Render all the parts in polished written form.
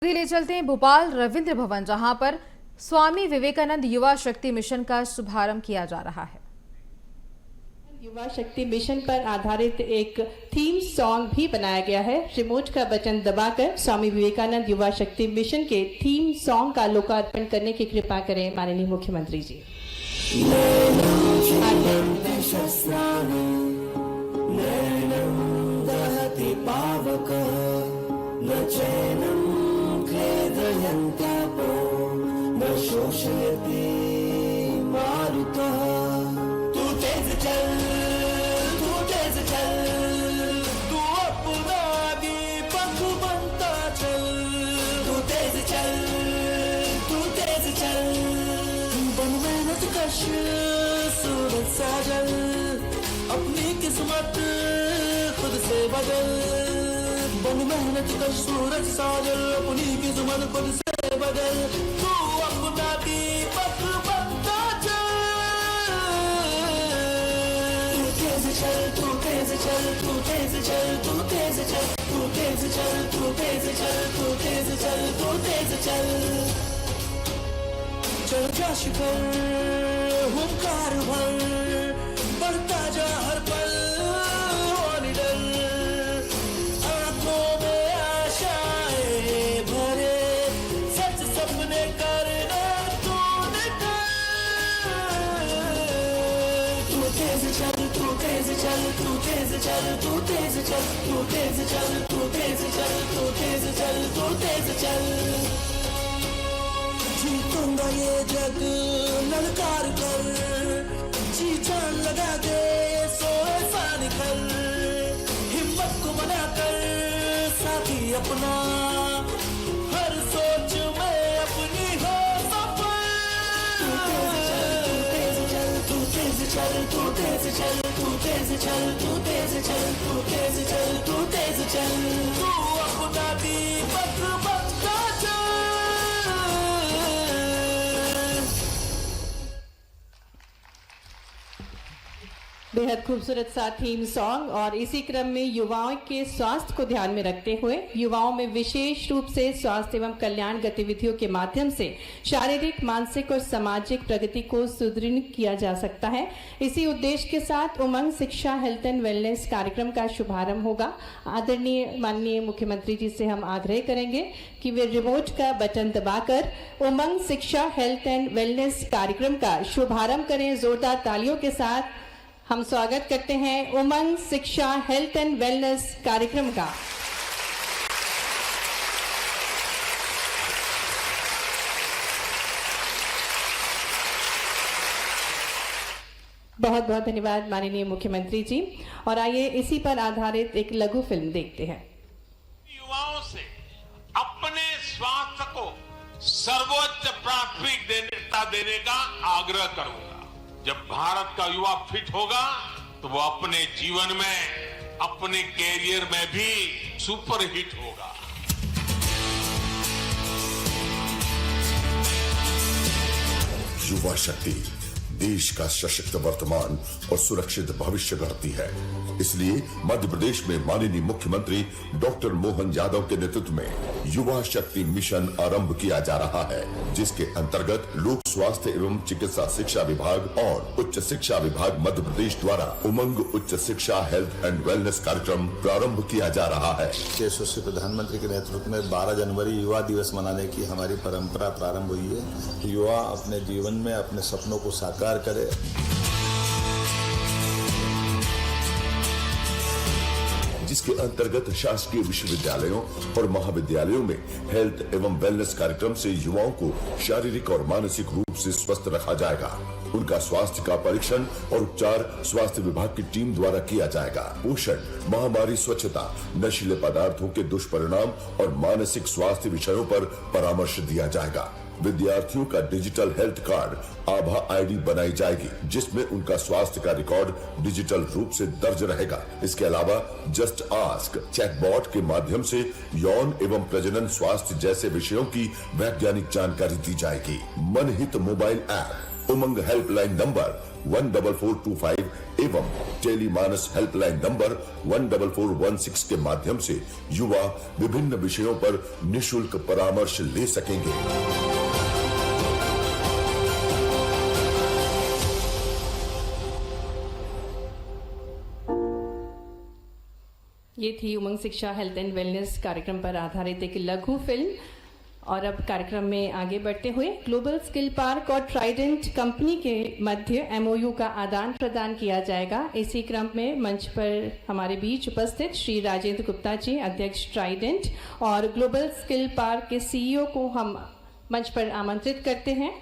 ले चलते हैं भोपाल रविंद्र भवन, जहां पर स्वामी विवेकानंद युवा शक्ति मिशन का शुभारंभ किया जा रहा है। युवा शक्ति मिशन पर आधारित एक थीम सॉन्ग भी बनाया गया है। रिमोट का बटन दबाकर स्वामी विवेकानंद युवा शक्ति मिशन के थीम सॉन्ग का लोकार्पण करने की कृपा करें माननीय मुख्यमंत्री जी। शोषयति मारुतः तू तेज चल तू अपना दीपक बनता चल तू तेज चल बन मेहनत कश सूरज साजल अपनी किस्मत खुद से बदल बन मेहनत कश सूरज साजल अपनी किस्मत खुद से बदल तू अपना दीपक बनता चल तू तेज चल तू तेज चल तू तेज चल तू तेज चल तू तेज चल तू तेज चल तू तेज चल चल जा शिखर हुंकार भर बढ़ता जा हर पल और निडर आंखों में आशाएं भरे सच सपने करना तूने तू तेज चल तू तेज चल तू तेज चल तू तेज चल तू तेज चल तू तेज चल तू तेज चल तू तेज चल जीतूंगा ये जग ललकार कर जी जान लगा दे सो ऐसा निकल हिम्मत को बना कर साथी अपना हर सोच में अपनी हो सफल तू तेज चल तू तेज चल तू तेज चल तू तेज चल तू तेज चल तू तेज चल तू अपना दीपक बनता चल। बेहद खूबसूरत सा थीम सॉन्ग और इसी क्रम में युवाओं के स्वास्थ्य को ध्यान में रखते हुए युवाओं में विशेष रूप से स्वास्थ्य एवं कल्याण गतिविधियों के माध्यम से शारीरिक, मानसिक और सामाजिक प्रगति को सुदृढ़ किया जा सकता है। इसी उद्देश्य के साथ उमंग शिक्षा हेल्थ एंड वेलनेस कार्यक्रम का शुभारंभ होगा। आदरणीय माननीय मुख्यमंत्री जी से हम आग्रह करेंगे कि वे रिमोट का बटन दबाकर उमंग शिक्षा हेल्थ एंड वेलनेस कार्यक्रम का शुभारंभ करें। जोरदार तालियों के साथ हम स्वागत करते हैं उमंग शिक्षा हेल्थ एंड वेलनेस कार्यक्रम का। बहुत बहुत धन्यवाद माननीय मुख्यमंत्री जी। और आइए इसी पर आधारित एक लघु फिल्म देखते हैं। युवाओं से अपने स्वास्थ्य को सर्वोच्च प्राथमिकता देने का आग्रह करूंगा। जब भारत का युवा फिट होगा तो वो अपने जीवन में, अपने कैरियर में भी सुपर हिट होगा। युवा शक्ति देश का सशक्त वर्तमान और सुरक्षित भविष्य गढ़ती है। इसलिए मध्य प्रदेश में माननीय मुख्यमंत्री डॉक्टर मोहन यादव के नेतृत्व में युवा शक्ति मिशन आरंभ किया जा रहा है, जिसके अंतर्गत लोक स्वास्थ्य एवं चिकित्सा शिक्षा विभाग और उच्च शिक्षा विभाग मध्य प्रदेश द्वारा उमंग उच्च शिक्षा हेल्थ एंड वेलनेस कार्यक्रम प्रारंभ किया जा रहा है। यशस्वी प्रधानमंत्री के नेतृत्व में 12 जनवरी युवा दिवस मनाने की हमारी परंपरा प्रारंभ हुई है। युवा अपने जीवन में अपने सपनों को साकार करे। जिसके अंतर्गत शासकीय विश्वविद्यालयों और महाविद्यालयों में हेल्थ एवं वेलनेस कार्यक्रम से युवाओं को शारीरिक और मानसिक रूप से स्वस्थ रखा जाएगा। उनका स्वास्थ्य का परीक्षण और उपचार स्वास्थ्य विभाग की टीम द्वारा किया जाएगा। पोषण, महामारी, स्वच्छता, नशीले पदार्थों के दुष्परिणाम और मानसिक स्वास्थ्य विषयों पर परामर्श दिया जाएगा। विद्यार्थियों का डिजिटल हेल्थ कार्ड आभा आईडी बनाई जाएगी, जिसमें उनका स्वास्थ्य का रिकॉर्ड डिजिटल रूप से दर्ज रहेगा। इसके अलावा जस्ट आस्क चैटबॉट के माध्यम से यौन एवं प्रजनन स्वास्थ्य जैसे विषयों की वैज्ञानिक जानकारी दी जाएगी। मनहित मोबाइल ऐप, उमंग हेल्पलाइन नंबर 14425 एवं टेली मानस हेल्पलाइन नंबर 14416 के माध्यम से युवा विभिन्न विषयों पर निशुल्क परामर्श ले सकेंगे। ये थी उमंग शिक्षा हेल्थ एंड वेलनेस कार्यक्रम पर आधारित एक लघु फिल्म। और अब कार्यक्रम में आगे बढ़ते हुए ग्लोबल स्किल पार्क और ट्राइडेंट कंपनी के मध्य एमओयू का आदान प्रदान किया जाएगा। इसी क्रम में मंच पर हमारे बीच उपस्थित श्री राजेंद्र गुप्ता जी, अध्यक्ष ट्राइडेंट और ग्लोबल स्किल पार्क के सीईओ को हम मंच पर आमंत्रित करते हैं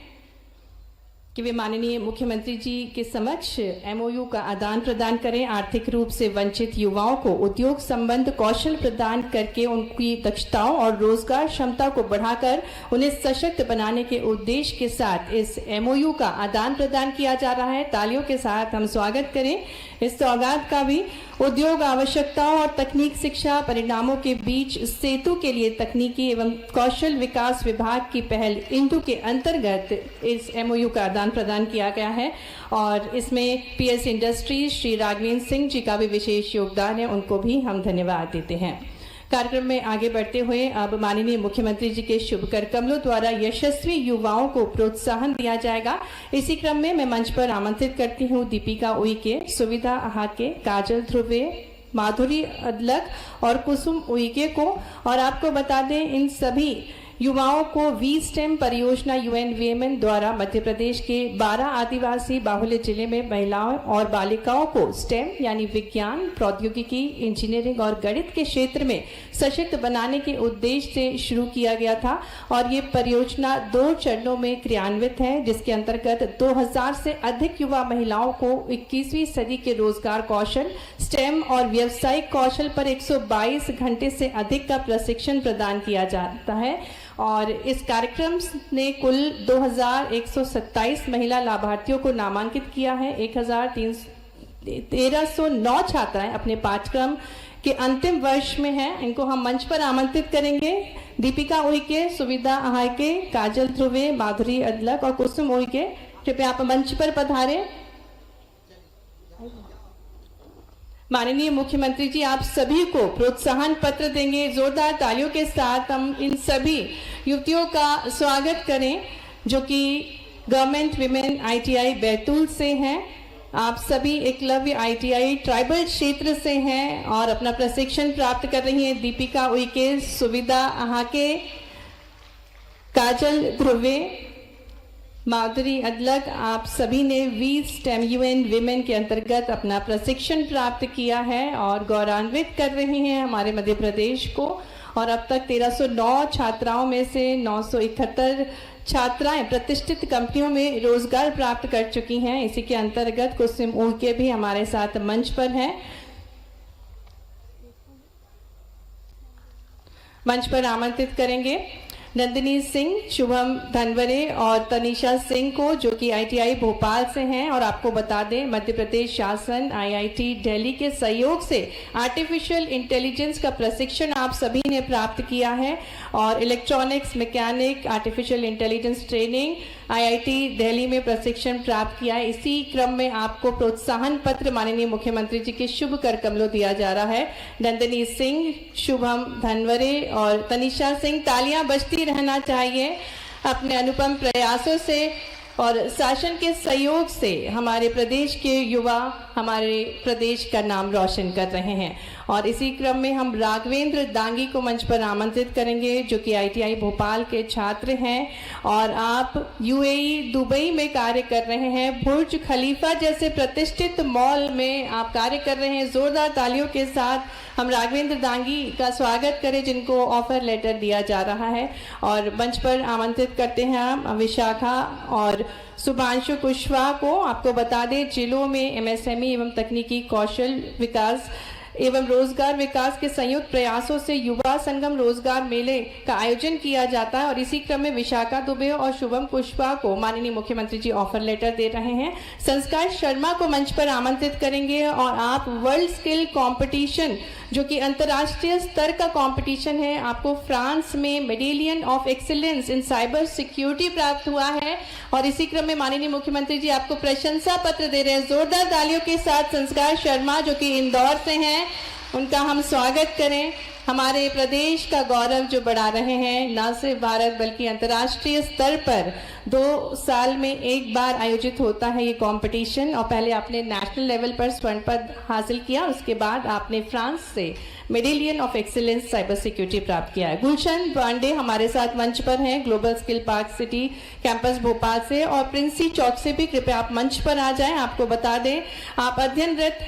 कि वे माननीय मुख्यमंत्री जी के समक्ष एमओयू का आदान प्रदान करें। आर्थिक रूप से वंचित युवाओं को उद्योग संबंध कौशल प्रदान करके उनकी दक्षताओं और रोजगार क्षमता को बढ़ाकर उन्हें सशक्त बनाने के उद्देश्य के साथ इस एमओयू का आदान प्रदान किया जा रहा है। तालियों के साथ हम स्वागत करें इस सौगात का भी। उद्योग आवश्यकताओं और तकनीक शिक्षा परिणामों के बीच सेतु के लिए तकनीकी एवं कौशल विकास विभाग की पहल इंदु के अंतर्गत इस एमओयू का आदान प्रदान किया गया है और इसमें पीएस इंडस्ट्रीज श्री राघवेंद्र सिंह जी का भी विशेष योगदान है, उनको भी हम धन्यवाद देते हैं। कार्यक्रम में आगे बढ़ते हुए अब माननीय मुख्यमंत्री जी के शुभ कर कमलों द्वारा यशस्वी युवाओं को प्रोत्साहन दिया जाएगा। इसी क्रम में मैं मंच पर आमंत्रित करती हूँ दीपिका उइके, सुविधा आहाके, काजल ध्रुवे, माधुरी अदलक और कुसुम उइके को। और आपको बता दें इन सभी युवाओं को वी स्टेम परियोजना यूएनवीएमएन द्वारा मध्य प्रदेश के 12 आदिवासी बाहुल्य जिले में महिलाओं और बालिकाओं को स्टेम यानी विज्ञान, प्रौद्योगिकी, इंजीनियरिंग और गणित के क्षेत्र में सशक्त बनाने के उद्देश्य से शुरू किया गया था। और ये परियोजना 2 चरणों में क्रियान्वित है, जिसके अंतर्गत 2000 से अधिक युवा महिलाओं को 21वीं सदी के रोजगार कौशल, स्टेम और व्यावसायिक कौशल पर 122 घंटे से अधिक का प्रशिक्षण प्रदान किया जाता है। और इस कार्यक्रम ने कुल 2127 महिला लाभार्थियों को नामांकित किया है। 1309 छात्राएं अपने पाठ्यक्रम के अंतिम वर्ष में हैं। इनको हम मंच पर आमंत्रित करेंगे। दीपिका उइके, सुविधा आहाके, काजल ध्रुवे, माधुरी अदलक और कुसुम उइके, कृपया आप मंच पर पधारें। माननीय मुख्यमंत्री जी आप सभी को प्रोत्साहन पत्र देंगे। जोरदार तालियों के साथ हम इन सभी युवतियों का स्वागत करें जो कि गवर्नमेंट विमेन आईटीआई बैतूल से हैं। आप सभी एकलव्य आईटीआई ट्राइबल क्षेत्र से हैं और अपना प्रशिक्षण प्राप्त कर रही हैं। दीपिका उइके, सुविधा आहाके, काजल ध्रुवे, माधुरी अदलक, आप सभी ने वी स्टेम यूएन विमेन के अंतर्गत अपना प्रशिक्षण प्राप्त किया है और गौरवान्वित कर रही हैं हमारे मध्य प्रदेश को। और अब तक 1309 छात्राओं में से 971 छात्राएं प्रतिष्ठित कंपनियों में रोजगार प्राप्त कर चुकी हैं। इसी के अंतर्गत कुसुम उइके भी हमारे साथ मंच पर हैं। मंच पर आमंत्रित करेंगे नंदिनी सिंह, शुभम धनवरे और तनिषा सिंह को जो कि आईटीआई भोपाल से हैं। और आपको बता दें मध्य प्रदेश शासन आईआईटी दिल्ली के सहयोग से आर्टिफिशियल इंटेलिजेंस का प्रशिक्षण आप सभी ने प्राप्त किया है और electronics mechanic artificial intelligence training IIT Delhi में प्रशिक्षण प्राप्त किया है। इसी क्रम में आपको प्रोत्साहन पत्र माननीय मुख्यमंत्री जी के शुभ कर कमलों दिया जा रहा है। नंदिनी सिंह, शुभम धनवरे और तनिषा सिंह, तालियां बजती रहना चाहिए। अपने अनुपम प्रयासों से और शासन के सहयोग से हमारे प्रदेश के युवा हमारे प्रदेश का नाम रोशन कर रहे हैं। और इसी क्रम में हम राघवेंद्र दांगी को मंच पर आमंत्रित करेंगे जो कि आईटीआई भोपाल के छात्र हैं और आप यूएई दुबई में कार्य कर रहे हैं। बुर्ज खलीफा जैसे प्रतिष्ठित मॉल में आप कार्य कर रहे हैं। जोरदार तालियों के साथ हम राघवेंद्र दांगी का स्वागत करें जिनको ऑफर लेटर दिया जा रहा है। और मंच पर आमंत्रित करते हैं हम विशाखा और सुभांशु कुशवाहा को। आपको बता दें जिलों में एमएसएमई एवं तकनीकी कौशल विकास एवं रोजगार विकास के संयुक्त प्रयासों से युवा संगम रोजगार मेले का आयोजन किया जाता है और इसी क्रम में विशाखा दुबे और शुभम कुशवाहा को माननीय मुख्यमंत्री जी ऑफर लेटर दे रहे हैं। संस्कार शर्मा को मंच पर आमंत्रित करेंगे और आप वर्ल्ड स्किल कंपटीशन, जो कि अंतर्राष्ट्रीय स्तर का कंपटीशन है, आपको फ्रांस में medallion of excellence in cyber security प्राप्त हुआ है और इसी क्रम में माननीय मुख्यमंत्री जी आपको प्रशंसा पत्र दे रहे हैं। जोरदार तालियों के साथ संस्कार शर्मा जो कि इंदौर से हैं, उनका हम स्वागत करें। हमारे प्रदेश का गौरव जो बढ़ा रहे हैं, न सिर्फ भारत बल्कि अंतर्राष्ट्रीय स्तर पर 2 साल में एक बार आयोजित होता है ये कंपटीशन और पहले आपने नेशनल लेवल पर स्वर्ण पद हासिल किया, उसके बाद आपने फ्रांस से medallion of excellence cyber security प्राप्त किया है। गुलशन पांडे हमारे साथ मंच पर हैं global skill park city campus Bhopal से और प्रिंसी चौक से भी कृपया आप मंच पर आ जाएं। आपको बता दें, आप अध्ययनरत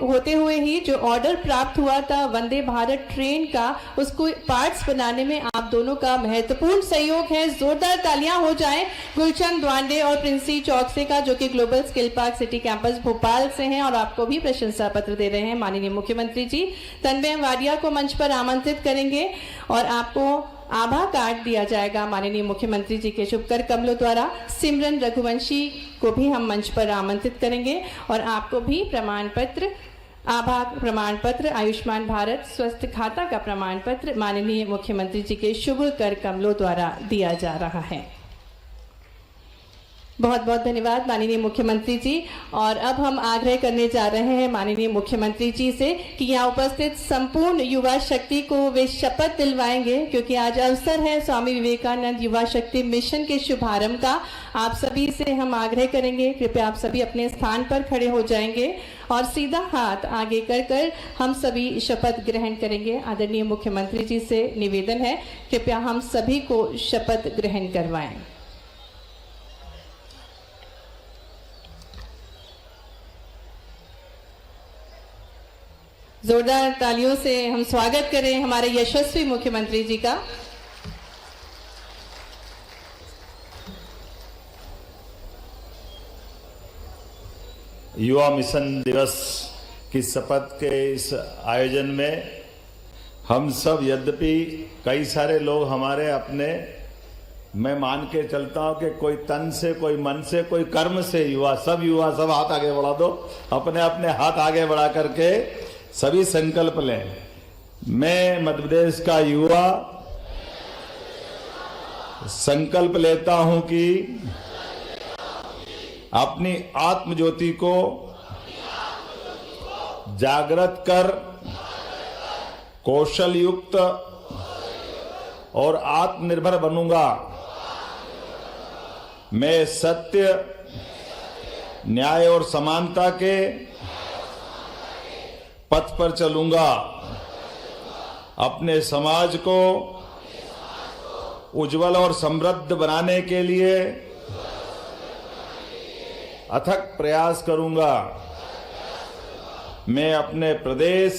होते हुए ही जो ऑर्डर प्राप्त हुआ था वंदे भारत ट्रेन का, उसको पार्ट्स बनाने में आप दोनों का महत्वपूर्ण सहयोग है। जोरदार तालियां हो जाएं गुलशन द्वांडे और प्रिंसी चौकसे का, जो कि global skill park city campus Bhopal से हैं और आपको भी प्रशंसा पत्र दे रहे हैं माननीय मुख्यमंत्री जी। तन्मय वाडिया को मंच पर आमंत्रित करेंगे और आपको आभा कार्ड दिया जाएगा माननीय मुख्यमंत्री जी के शुभ कर कमलों द्वारा। सिमरन रघुवंशी को भी हम मंच पर आमंत्रित करेंगे और आपको भी प्रमाण पत्र, आभा प्रमाण पत्र, आयुष्मान भारत स्वास्थ्य खाता का प्रमाण पत्र माननीय मुख्यमंत्री जी के शुभ कर कमलों द्वारा दिया जा रहा है। बहुत बहुत धन्यवाद माननीय मुख्यमंत्री जी। और अब हम आग्रह करने जा रहे हैं माननीय मुख्यमंत्री जी से कि यहाँ उपस्थित संपूर्ण युवा शक्ति को वे शपथ दिलवाएंगे, क्योंकि आज अवसर है स्वामी विवेकानंद युवा शक्ति मिशन के शुभारंभ का। आप सभी से हम आग्रह करेंगे, कृपया आप सभी अपने स्थान पर खड़े हो जाएंगे और सीधा हाथ आगे कर हम सभी शपथ ग्रहण करेंगे। आदरणीय मुख्यमंत्री जी से निवेदन है, कृपया हम सभी को शपथ ग्रहण करवाएं। जोरदार तालियों से हम स्वागत करें हमारे यशस्वी मुख्यमंत्री जी का। युवा मिशन दिवस की शपथ के इस आयोजन में हम सब, यद्यपि कई सारे लोग हमारे अपने, मैं मान के चलता हूं कि कोई तन से, कोई मन से, कोई कर्म से, युवा सब हाथ आगे बढ़ा दो, अपने अपने हाथ आगे बढ़ा करके सभी संकल्प लें। मैं मध्य प्रदेश का युवा संकल्प लेता हूं कि अपनी आत्म ज्योति को जागृत कर कौशल युक्त और आत्मनिर्भर बनूंगा। मैं सत्य, न्याय और समानता के पथ पर चलूंगा। अपने समाज को उज्जवल और समृद्ध बनाने के लिए अथक प्रयास करूंगा। मैं अपने प्रदेश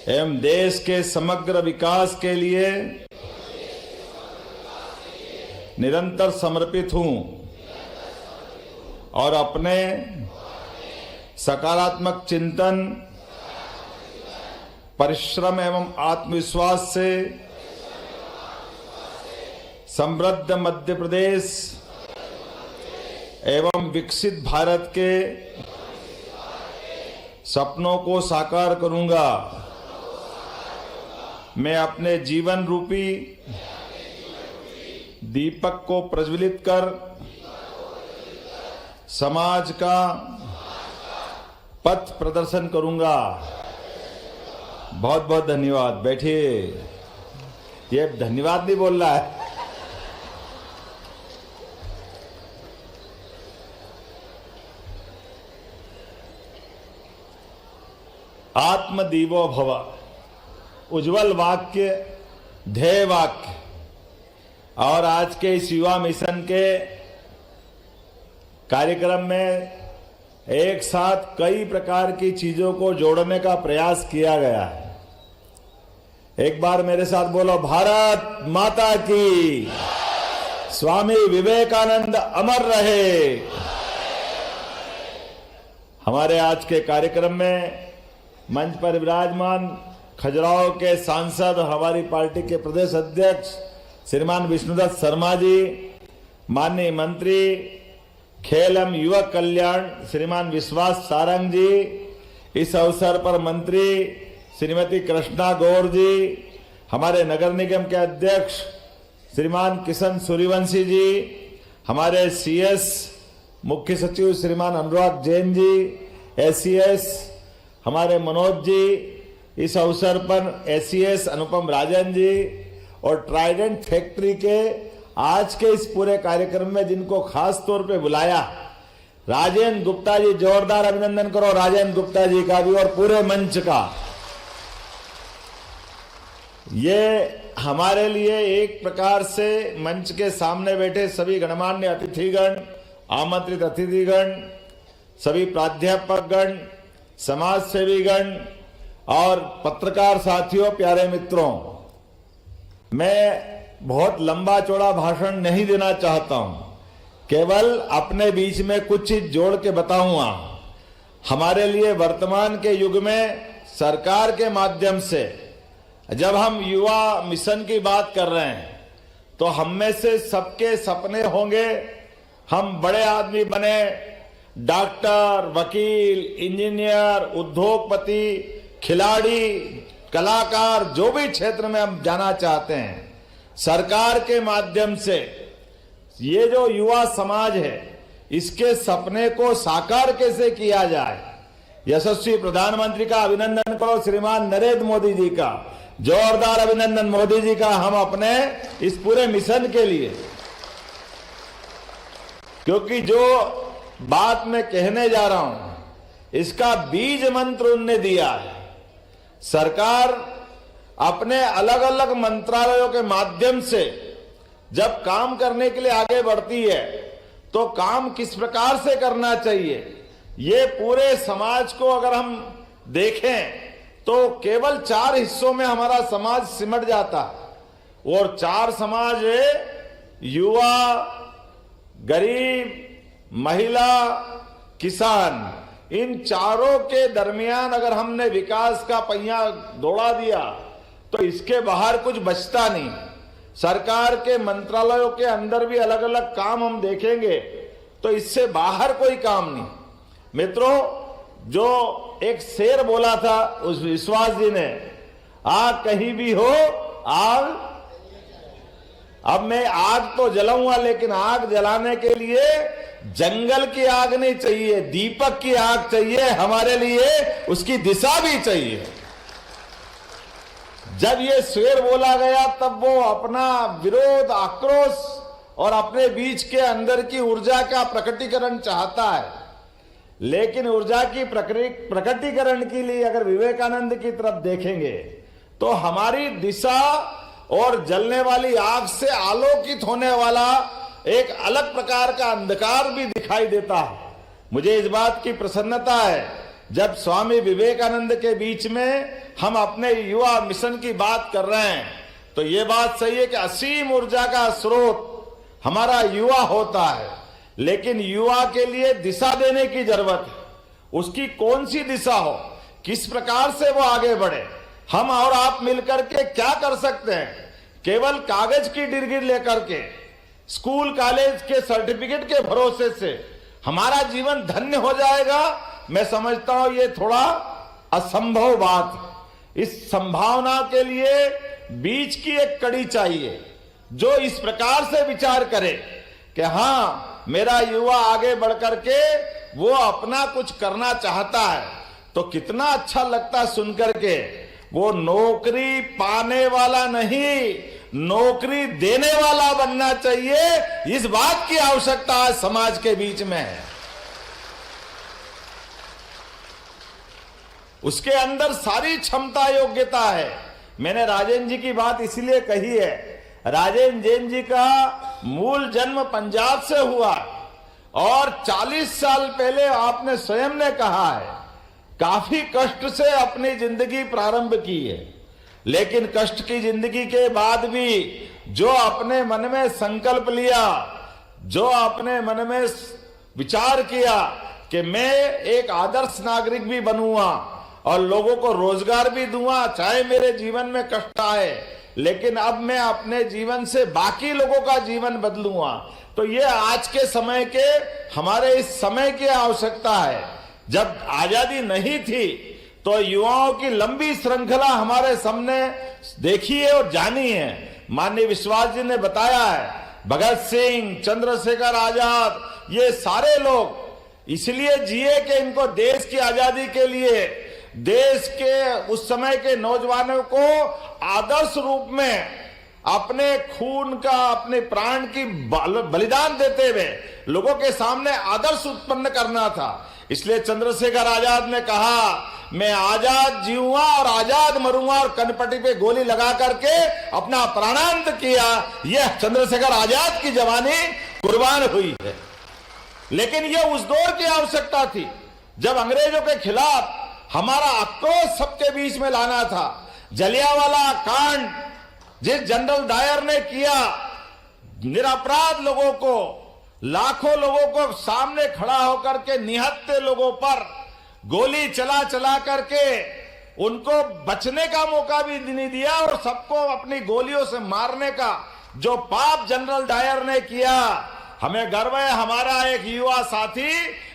एवं देश के समग्र विकास के लिए निरंतर समर्पित हूं और अपने सकारात्मक चिंतन, परिश्रम एवं आत्मविश्वास से समृद्ध मध्य प्रदेश एवं विकसित भारत के सपनों को साकार करूंगा। मैं अपने जीवन रूपी दीपक को प्रज्वलित कर समाज का पथ प्रदर्शन करूंगा। बहुत बहुत धन्यवाद। बैठिए। ये धन्यवाद नहीं बोल रहा है। आत्मदीवो भव, उज्जवल वाक्य, ध्येय वाक्य। और आज के इस युवा मिशन के कार्यक्रम में एक साथ कई प्रकार की चीजों को जोड़ने का प्रयास किया गया है। एक बार मेरे साथ बोलो, भारत माता की, स्वामी विवेकानंद अमर रहे। हमारे आज के कार्यक्रम में मंच पर विराजमान खजुराहो के सांसद और हमारी पार्टी के प्रदेश अध्यक्ष श्रीमान विष्णुदत्त शर्मा जी, माननीय मंत्री खेल एवं युवक कल्याण श्रीमान विश्वास सारंग जी, इस अवसर पर मंत्री श्रीमती कृष्णा गौर जी, हमारे नगर निगम के अध्यक्ष श्रीमान किशन सूर्यवंशी जी, हमारे सीएस मुख्य सचिव श्रीमान अनुराग जैन जी, एसीएस हमारे मनोज जी, इस अवसर पर एसीएस अनुपम राजन जी और ट्राइडेंट फैक्ट्री के आज के इस पूरे कार्यक्रम में जिनको खास तौर पे बुलाया, राजेंद्र गुप्ता जी, जोरदार अभिनंदन करो राजेंद्र गुप्ता जी का भी और पूरे मंच का। ये हमारे लिए एक प्रकार से मंच के सामने बैठे सभी गणमान्य अतिथिगण, आमंत्रित अतिथिगण, सभी प्राध्यापकगण, समाज सेवीगण और पत्रकार साथियों, प्यारे मित्रों, मैं बहुत लंबा चौड़ा भाषण नहीं देना चाहता हूं, केवल अपने बीच में कुछ चीज जोड़ के बताऊंगा। हमारे लिए वर्तमान के युग में सरकार के माध्यम से जब हम युवा मिशन की बात कर रहे हैं तो हम में से सबके सपने होंगे हम बड़े आदमी बने, डॉक्टर, वकील, इंजीनियर, उद्योगपति, खिलाड़ी, कलाकार, जो भी क्षेत्र में हम जाना चाहते हैं, सरकार के माध्यम से ये जो युवा समाज है इसके सपने को साकार कैसे किया जाए, यशस्वी प्रधानमंत्री का अभिनंदन करो श्रीमान नरेंद्र मोदी जी का, जोरदार अभिनंदन मोदी जी का हम अपने इस पूरे मिशन के लिए। क्योंकि जो बात मैं कहने जा रहा हूं इसका बीज मंत्र उनने दिया है। सरकार अपने अलग अलग मंत्रालयों के माध्यम से जब काम करने के लिए आगे बढ़ती है तो काम किस प्रकार से करना चाहिए, ये पूरे समाज को अगर हम देखें तो केवल 4 हिस्सों में हमारा समाज सिमट जाता है और 4 समाज है युवा, गरीब, महिला, किसान। इन चारों के दरमियान अगर हमने विकास का पहिया दौड़ा दिया तो इसके बाहर कुछ बचता नहीं। सरकार के मंत्रालयों के अंदर भी अलग अलग काम हम देखेंगे तो इससे बाहर कोई काम नहीं। मित्रों, जो एक शेर बोला था उस विश्वास जी ने, आग कहीं भी हो आग, अब मैं आग तो जलाऊंगा लेकिन आग जलाने के लिए जंगल की आग नहीं चाहिए, दीपक की आग चाहिए, हमारे लिए उसकी दिशा भी चाहिए। जब ये शेर बोला गया तब वो अपना विरोध, आक्रोश और अपने बीच के अंदर की ऊर्जा का प्रकटीकरण चाहता है, लेकिन ऊर्जा की प्रकटीकरण के लिए अगर विवेकानंद की तरफ देखेंगे तो हमारी दिशा और जलने वाली आग से आलोकित होने वाला एक अलग प्रकार का अंधकार भी दिखाई देता है। मुझे इस बात की प्रसन्नता है जब स्वामी विवेकानंद के बीच में हम अपने युवा मिशन की बात कर रहे हैं तो ये बात सही है कि असीम ऊर्जा का स्रोत हमारा युवा होता है, लेकिन युवा के लिए दिशा देने की जरूरत है। उसकी कौन सी दिशा हो, किस प्रकार से वो आगे बढ़े, हम और आप मिलकर के क्या कर सकते हैं। केवल कागज की डिग्री लेकर के, स्कूल कॉलेज के सर्टिफिकेट के भरोसे से हमारा जीवन धन्य हो जाएगा, मैं समझता हूं ये थोड़ा असंभव बात है। इस संभावना के लिए बीच की एक कड़ी चाहिए जो इस प्रकार से विचार करे कि हाँ, मेरा युवा आगे बढ़कर के वो अपना कुछ करना चाहता है तो कितना अच्छा लगता सुनकर के। वो नौकरी पाने वाला नहीं, नौकरी देने वाला बनना चाहिए, इस बात की आवश्यकता आज समाज के बीच में है। उसके अंदर सारी क्षमता, योग्यता है। मैंने राजेंद्र जी की बात इसलिए कही है, राजेंद्र जैन जी का मूल जन्म पंजाब से हुआ और 40 साल पहले आपने स्वयं ने कहा है काफी कष्ट से अपनी जिंदगी प्रारंभ की है, लेकिन कष्ट की जिंदगी के बाद भी जो अपने मन में संकल्प लिया, जो अपने मन में विचार किया कि मैं एक आदर्श नागरिक भी बनूंगा और लोगों को रोजगार भी दूंगा, चाहे मेरे जीवन में कष्ट आए, लेकिन अब मैं अपने जीवन से बाकी लोगों का जीवन बदलूंगा। तो ये आज के समय के हमारे इस समय की आवश्यकता है। जब आजादी नहीं थी तो युवाओं की लंबी श्रृंखला हमारे सामने देखी है और जानी है। माननीय विश्वास जी ने बताया है, भगत सिंह, चंद्रशेखर आजाद, ये सारे लोग इसलिए जिए कि इनको देश की आजादी के लिए, देश के उस समय के नौजवानों को आदर्श रूप में अपने खून का, अपने प्राण की बलिदान देते हुए लोगों के सामने आदर्श उत्पन्न करना था। इसलिए चंद्रशेखर आजाद ने कहा, मैं आजाद जीऊंगा और आजाद मरूंगा, और कनपट्टी पे गोली लगा करके अपना प्राणांत किया। यह चंद्रशेखर आजाद की जवानी कुर्बान हुई है। लेकिन यह उस दौर की आवश्यकता थी जब अंग्रेजों के खिलाफ हमारा आक्रोश सबके बीच में लाना था। जलियांवाला कांड जिस जनरल डायर ने किया, निरपराध लोगों को, लाखों लोगों को सामने खड़ा होकर के निहत्थे लोगों पर गोली चला चला करके उनको बचने का मौका भी नहीं दिया और सबको अपनी गोलियों से मारने का जो पाप जनरल डायर ने किया, हमें गर्व है। हमारा एक युवा साथी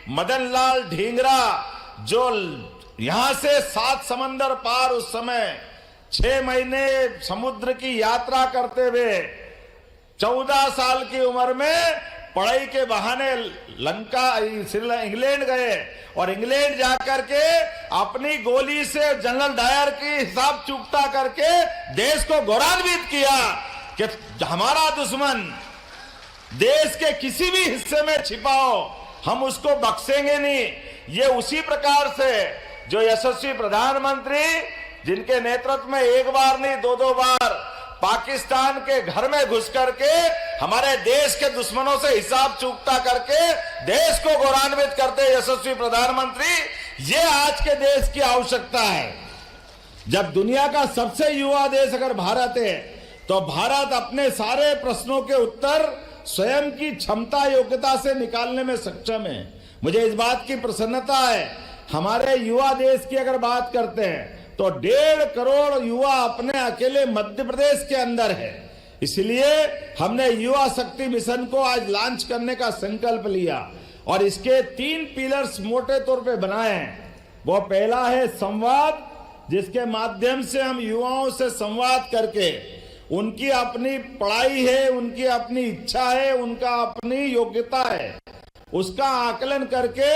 मदन लाल ढींगरा, जो यहां से 7 समंदर पार उस समय 6 महीने समुद्र की यात्रा करते हुए 14 साल की उम्र में पढ़ाई के बहाने इंग्लैंड गए और इंग्लैंड जाकर के अपनी गोली से जनरल डायर की हिसाब चूकता करके देश को गौरवान्वित किया कि हमारा दुश्मन देश के किसी भी हिस्से में छिपा हो, हम उसको बख्शेंगे नहीं। ये उसी प्रकार से जो यशस्वी प्रधानमंत्री, जिनके नेतृत्व में एक बार नहीं 2-2 बार पाकिस्तान के घर में घुस करके हमारे देश के दुश्मनों से हिसाब चूकता करके देश को गौरवान्वित करते यशस्वी प्रधानमंत्री, ये आज के देश की आवश्यकता है। जब दुनिया का सबसे युवा देश अगर भारत है, तो भारत अपने सारे प्रश्नों के उत्तर स्वयं की क्षमता योग्यता से निकालने में सक्षम है। मुझे इस बात की प्रसन्नता है, हमारे युवा देश की अगर बात करते हैं तो 1.5 करोड़ युवा अपने अकेले मध्य प्रदेश के अंदर है। इसलिए हमने युवा शक्ति मिशन को आज लॉन्च करने का संकल्प लिया और इसके 3 पिलर्स मोटे तौर पे बनाए हैं। वो पहला है संवाद, जिसके माध्यम से हम युवाओं से संवाद करके उनकी अपनी पढ़ाई है, उनकी अपनी इच्छा है, उनका अपनी योग्यता है, उसका आकलन करके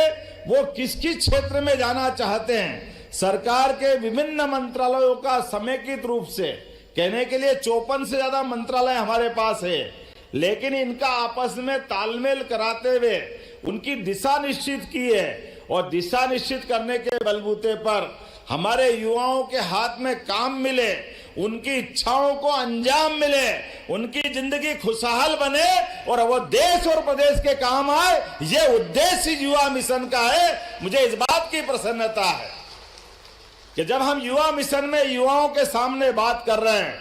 वो किस किस क्षेत्र में जाना चाहते हैं। सरकार के विभिन्न मंत्रालयों का समेकित रूप से, कहने के लिए 54 से ज्यादा मंत्रालय हमारे पास है, लेकिन इनका आपस में तालमेल कराते हुए उनकी दिशा निश्चित की है और दिशा निश्चित करने के बलबूते पर हमारे युवाओं के हाथ में काम मिले, उनकी इच्छाओं को अंजाम मिले, उनकी जिंदगी खुशहाल बने और वो देश और प्रदेश के काम आए, ये उद्देश्य युवा मिशन का है। मुझे इस बात की प्रसन्नता है कि जब हम युवा मिशन में युवाओं के सामने बात कर रहे हैं,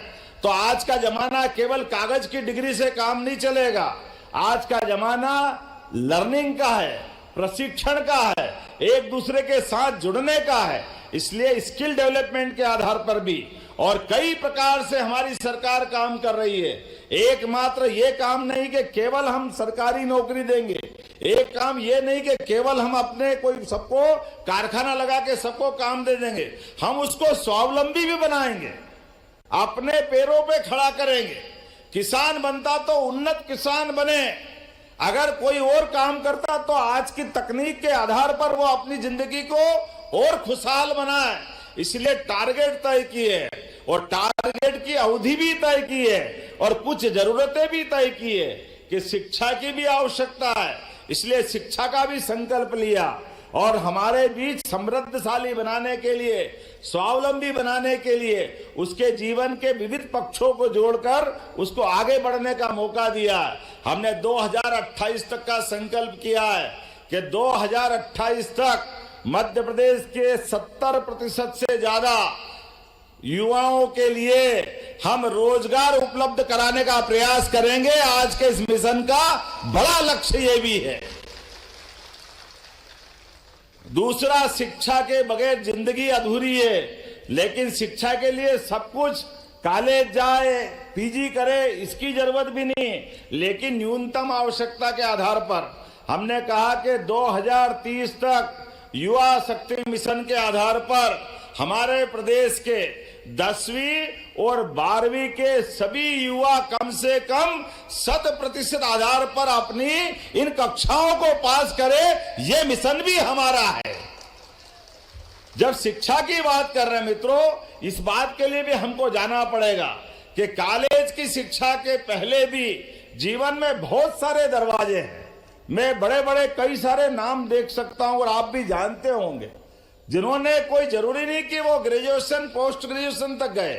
तो आज का जमाना केवल कागज की डिग्री से काम नहीं चलेगा। आज का जमाना लर्निंग का है, प्रशिक्षण का है, एक दूसरे के साथ जुड़ने का है। इसलिए स्किल डेवलपमेंट के आधार पर भी और कई प्रकार से हमारी सरकार काम कर रही है। एकमात्र ये काम नहीं कि केवल हम सरकारी नौकरी देंगे, एक काम ये नहीं कि केवल हम अपने कोई सबको कारखाना लगा के सबको काम दे देंगे, हम उसको स्वावलंबी भी बनाएंगे, अपने पैरों पे खड़ा करेंगे। किसान बनता तो उन्नत किसान बने, अगर कोई और काम करता तो आज की तकनीक के आधार पर वो अपनी जिंदगी को और खुशहाल बनाए। इसलिए टारगेट तय किए और टारगेट की अवधि भी तय की है और कुछ जरूरतें भी तय की है कि शिक्षा की भी आवश्यकता है। इसलिए शिक्षा का भी संकल्प लिया और हमारे बीच समृद्धशाली बनाने के लिए, स्वावलंबी बनाने के लिए उसके जीवन के विविध पक्षों को जोड़कर उसको आगे बढ़ने का मौका दिया। हमने 2028 तक का संकल्प किया है कि 2028 तक मध्य प्रदेश के 70% से ज्यादा युवाओं के लिए हम रोजगार उपलब्ध कराने का प्रयास करेंगे। आज के इस मिशन का बड़ा लक्ष्य ये भी है। दूसरा, शिक्षा के बगैर जिंदगी अधूरी है। लेकिन शिक्षा के लिए सब कुछ, कॉलेज जाए, पीजी करे, इसकी जरूरत भी नहीं। लेकिन न्यूनतम आवश्यकता के आधार पर हमने कहा कि 2030 तक युवा शक्ति मिशन के आधार पर हमारे प्रदेश के 10वीं और 12वीं के सभी युवा कम से कम 100% आधार पर अपनी इन कक्षाओं को पास करे। ये मिशन भी हमारा है। जब शिक्षा की बात कर रहे हैं मित्रों, इस बात के लिए भी हमको जाना पड़ेगा कि कॉलेज की शिक्षा के पहले भी जीवन में बहुत सारे दरवाजे हैं। मैं बड़े बड़े कई सारे नाम देख सकता हूं और आप भी जानते होंगे, जिन्होंने, कोई जरूरी नहीं कि वो ग्रेजुएशन पोस्ट ग्रेजुएशन तक गए,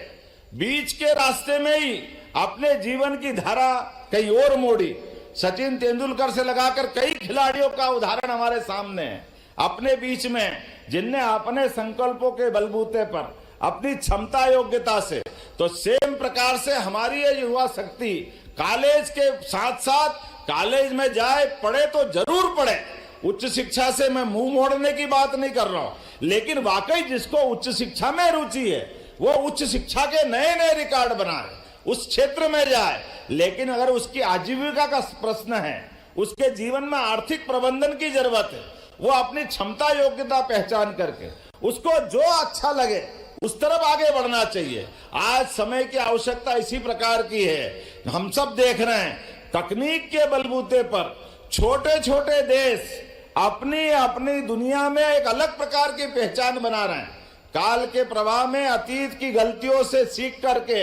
बीच के रास्ते में ही अपने जीवन की धारा कहीं और मोड़ी। सचिन तेंदुलकर से लगाकर कई खिलाड़ियों का उदाहरण हमारे सामने है अपने बीच में, जिनने अपने संकल्पों के बलबूते पर, अपनी क्षमता योग्यता से, तो सेम प्रकार से हमारी ये युवा शक्ति कॉलेज के साथ साथ कॉलेज में जाए, पढ़े तो जरूर पढ़े। उच्च शिक्षा से मैं मुंह मोड़ने की बात नहीं कर रहा हूं, लेकिन वाकई जिसको उच्च शिक्षा में रुचि है वो उच्च शिक्षा के नए नए रिकॉर्ड बनाए, उस क्षेत्र में जाए। लेकिन अगर उसकी आजीविका का प्रश्न है, उसके जीवन में आर्थिक प्रबंधन की जरूरत है, वो अपनी क्षमता योग्यता पहचान करके उसको जो अच्छा लगे उस तरफ आगे बढ़ना चाहिए। आज समय की आवश्यकता इसी प्रकार की है। हम सब देख रहे हैं, तकनीक के बलबूते पर छोटे छोटे देश अपनी अपनी दुनिया में एक अलग प्रकार की पहचान बना रहे हैं। काल के प्रवाह में अतीत की गलतियों से सीख करके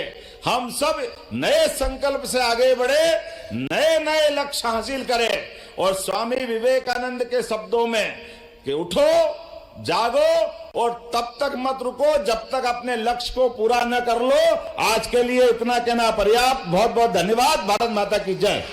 हम सब नए संकल्प से आगे बढ़े, नए नए लक्ष्य हासिल करें। और स्वामी विवेकानंद के शब्दों में कि उठो, जागो और तब तक मत रुको जब तक अपने लक्ष्य को पूरा न कर लो। आज के लिए इतना कहना पर्याप्त। बहुत बहुत धन्यवाद। भारत माता की जय।